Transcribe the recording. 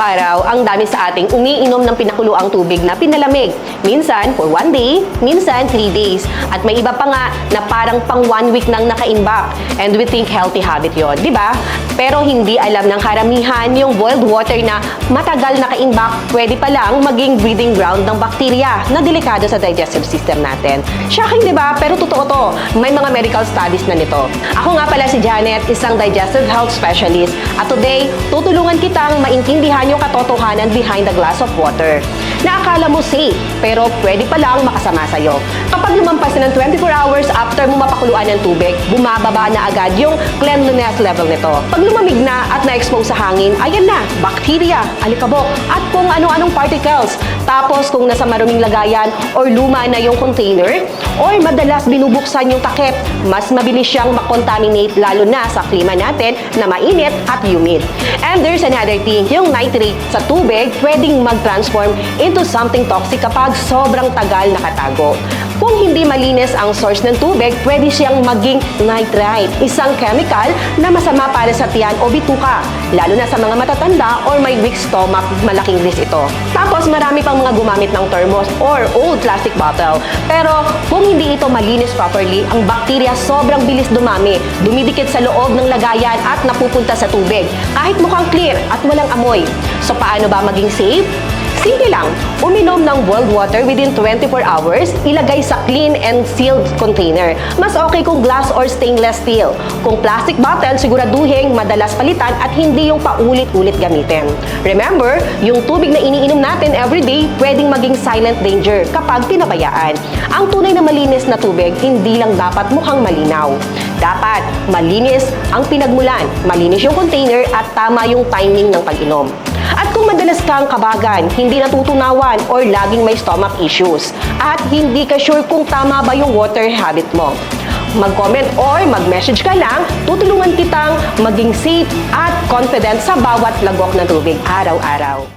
araw-araw, ang dami sa ating umiinom ng pinakuluang tubig na pinalamig. Minsan, for 1 day, minsan 3 days. At may iba pa nga na parang pang 1 week nang naka-imbak. And we think healthy habit yon, di ba? Pero hindi alam ng karamihan yung boiled water na matagal naka-imbak, pwede palang maging breeding ground ng bakterya na delikado sa digestive system natin. Shocking, di ba? Pero totoo to. May mga medical studies na nito. Ako nga pala si Janet, isang digestive health specialist. At today, tutulungan kitang maintindihan yung katotohanan behind the glass of water. Naakala mo safe, pero pwede palang makasama sa'yo. Kapag lumampas na ng 24 hours after mo mapakuluan ng tubig, bumababa na agad yung cleanliness level nito. Pag lumamig na at na-expose sa hangin, ayan na, bacteria, alikabok, at kung ano-anong particles. Tapos kung nasa maruming lagayan or luma na yung container, or madalas binubuksan yung takip, mas mabilis siyang makontaminate lalo na sa klima natin na mainit at humid. And there's another thing, yung nitrate sa tubig pwedeng mag-transform into something toxic kapag sobrang tagal nakatago. Kung hindi malinis ang source ng tubig, pwede siyang maging nitrite, isang chemical na masama para sa tiyan o bituka, lalo na sa mga matatanda or may weak stomach, malaking risk ito. Tapos marami pang mga gumamit ng thermos or old plastic bottle. Pero kung hindi ito malinis properly, ang bakterya sobrang bilis dumami, dumidikit sa loob ng lagayan at napupunta sa tubig, kahit mukhang clear at walang amoy. So paano ba maging safe? Simple lang, uminom ng boiled water within 24 hours, ilagay sa clean and sealed container. Mas okay kung glass or stainless steel. Kung plastic bottle, siguraduhin madalas palitan at hindi yung paulit-ulit gamitin. Remember, yung tubig na iniinom natin everyday, pwedeng maging silent danger kapag pinabayaan. Ang tunay na malinis na tubig, hindi lang dapat mukhang malinaw. Dapat malinis ang pinagmulan, malinis yung container at tama yung timing ng pag-inom. At kung madalas kang kabagan, hindi natutunawan or laging may stomach issues, at hindi ka sure kung tama ba yung water habit mo, mag-comment or mag-message ka lang, tutulungan kitang maging safe at confident sa bawat lagok ng tubig araw-araw.